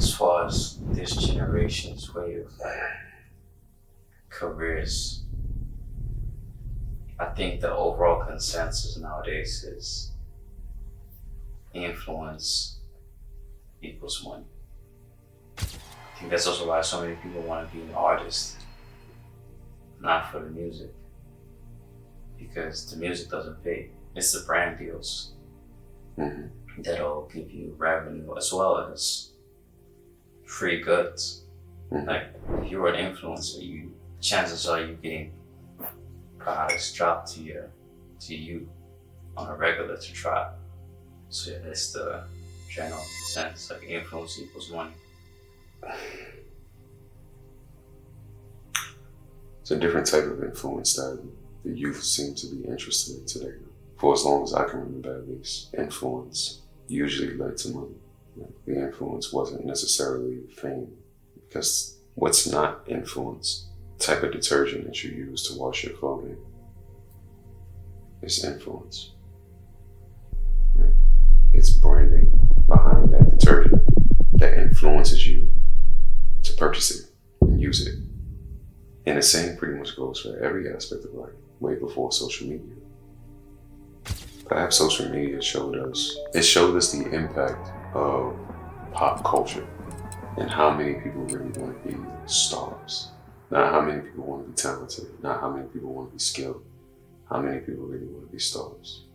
as far as this generation's way of careers, I think the overall consensus nowadays is influence equals money. I think that's also why so many people want to be an artist, not for the music, because the music doesn't pay. It's the brand deals that'll give you revenue as well as free goods. Like if you're an influencer, chances are you getting products dropped to you on a regular to try. So yeah, that's the general sense. Like influence equals money. It's a different type of influence that the youth seem to be interested in today. For as long as I can remember, at least, influence usually led to money. The influence wasn't necessarily fame, because what's not influence? The type of detergent that you use to wash your clothing is influence. Right? It's branding behind that detergent that influences you to purchase it and use it. And the same pretty much goes for every aspect of life, way before social media. Perhaps social media showed us the impact of pop culture and how many people really want to be stars. Not how many people want to be talented, not how many people want to be skilled, how many people really want to be stars.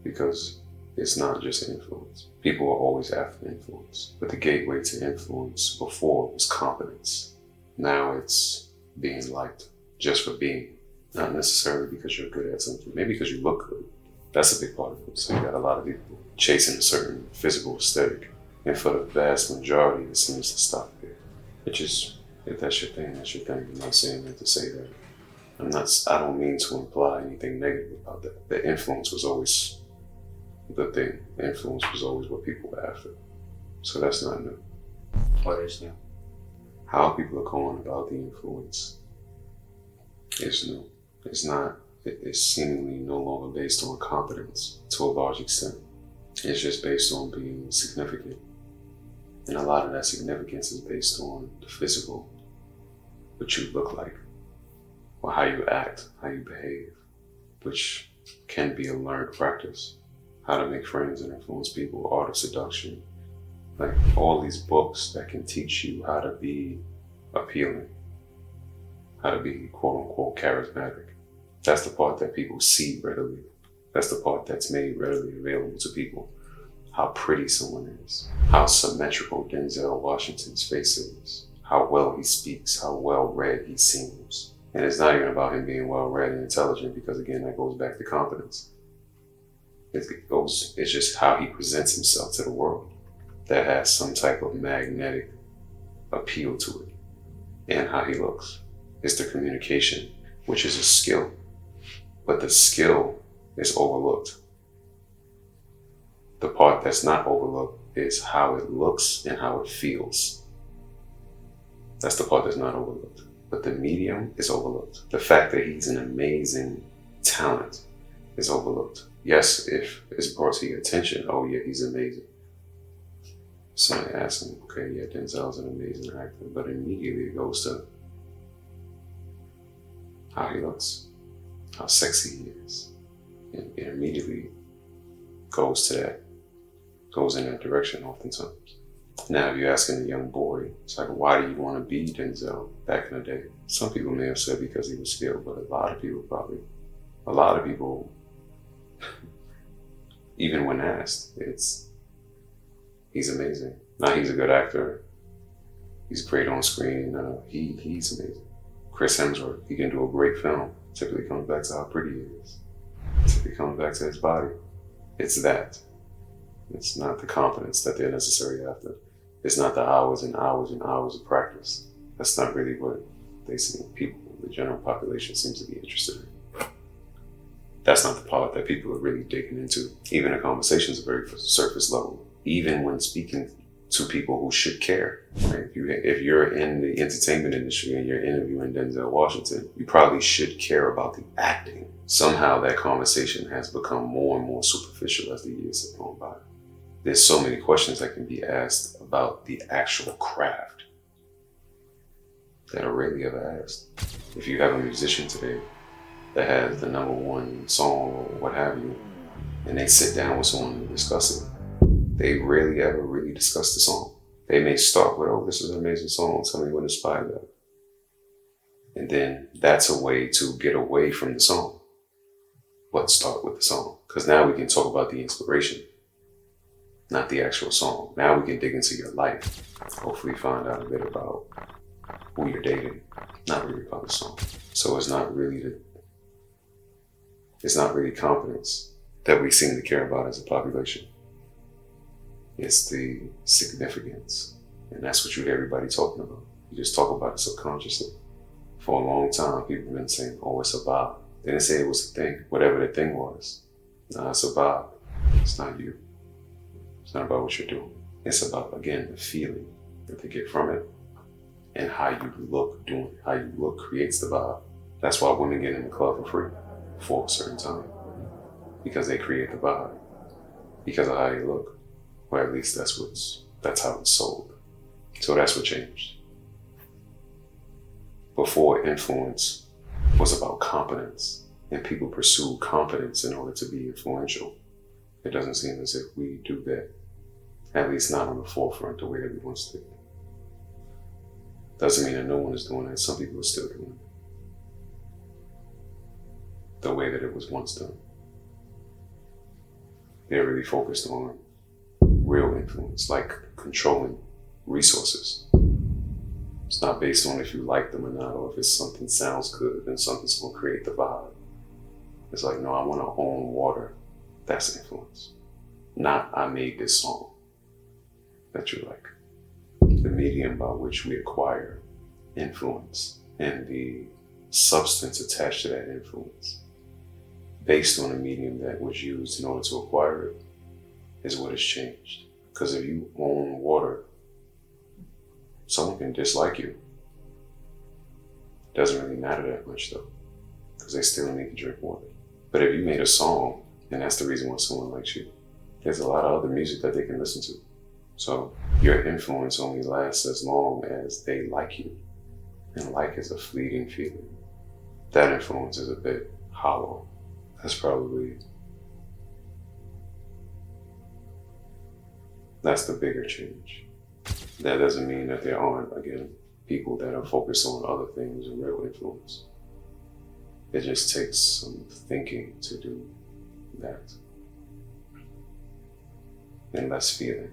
Because it's not just influence. People are always after influence. But the gateway to influence before was competence. Now it's being liked just for being. Not necessarily because you're good at something, maybe because you look good. That's a big part of it. So you got a lot of people chasing a certain physical aesthetic. And for the vast majority, it seems to stop there. Which is, if that's your thing, that's your thing. I'm not saying that to say that. I don't mean to imply anything negative about that. The influence was always the thing. The influence was always what people were after. So that's not new. What is new? How people are going about the influence is new. It's seemingly no longer based on competence to a large extent. It's just based on being significant. And a lot of that significance is based on the physical, what you look like, or how you act, how you behave, which can be a learned practice. How to make friends and influence people, art of seduction. Like all these books that can teach you how to be appealing, how to be quote unquote charismatic. That's the part that people see readily. That's the part that's made readily available to people. How pretty someone is, how symmetrical Denzel Washington's face is, how well he speaks, how well read he seems. And it's not even about him being well read and intelligent, because again, that goes back to competence. It's just how he presents himself to the world that has some type of magnetic appeal to it. And how he looks. It's the communication, which is a skill. But the skill is overlooked. The part that's not overlooked is how it looks and how it feels. That's the part that's not overlooked. But the medium is overlooked. The fact that he's an amazing talent is overlooked. Yes, if it's brought to your attention, oh yeah, he's amazing. Somebody asks him, okay, yeah, Denzel's an amazing actor, but immediately it goes to how he looks, how sexy he is. And it immediately goes in that direction oftentimes. Now, if you're asking a young boy, it's like, why do you want to be Denzel back in the day? Some people may have said because he was skilled, but a lot of people, even when asked, he's amazing. Now he's a good actor. He's great on screen. He's amazing. Chris Hemsworth, he can do a great film. Typically comes back to how pretty he is. Typically comes back to his body. It's that. It's not the competence that they're necessarily after. It's not the hours and hours and hours of practice. That's not really what they see. People, the general population seems to be interested in. That's not the part that people are really digging into. Even the conversations are very surface level. Even when speaking to people who should care. Right? If you're in the entertainment industry and you're interviewing Denzel Washington, you probably should care about the acting. Somehow that conversation has become more and more superficial as the years have gone by. There's so many questions that can be asked about the actual craft that are rarely ever asked. If you have a musician today that has the #1 song or what have you, and they sit down with someone to discuss it, they rarely ever really discuss the song. They may start with, oh, this is an amazing song, tell me what inspired that. And then that's a way to get away from the song, but start with the song. Because now we can talk about the inspiration, not the actual song. Now we can dig into your life, hopefully find out a bit about who you're dating, not really about the song. So it's not really competence that we seem to care about as a population. It's the significance. And that's what you hear everybody talking about. You just talk about it subconsciously. For a long time, people have been saying, oh, it's a vibe. They didn't say it was a thing, whatever the thing was. Nah, it's a vibe. It's not you. It's not about what you're doing. It's about, again, the feeling that they get from it and how you look doing it. How you look creates the vibe. That's why women get in the club for free for a certain time. Because they create the vibe. Because of how they look. Or at least that's how it's sold. So that's what changed. Before, influence was about competence, and people pursued competence in order to be influential. It doesn't seem as if we do that, at least not on the forefront the way that we once did. Doesn't mean that no one is doing that. Some people are still doing it the way that it was once done. They're really focused on real influence, like controlling resources. It's not based on if you like them or not, or if it's something sounds good, then something's gonna create the vibe. It's like, no, I wanna own water. That's influence. Not, I made this song that you like. The medium by which we acquire influence and the substance attached to that influence, based on the medium that was used in order to acquire it, is what has changed. Because if you own water, someone can dislike you. Doesn't really matter that much though, because they still need to drink water. But if you made a song, and that's the reason why someone likes you, there's a lot of other music that they can listen to. So your influence only lasts as long as they like you. And like is a fleeting feeling. That influence is a bit hollow. That's the bigger change. That doesn't mean that there aren't, again, people that are focused on other things and real influence. It just takes some thinking to do that. And less feeling.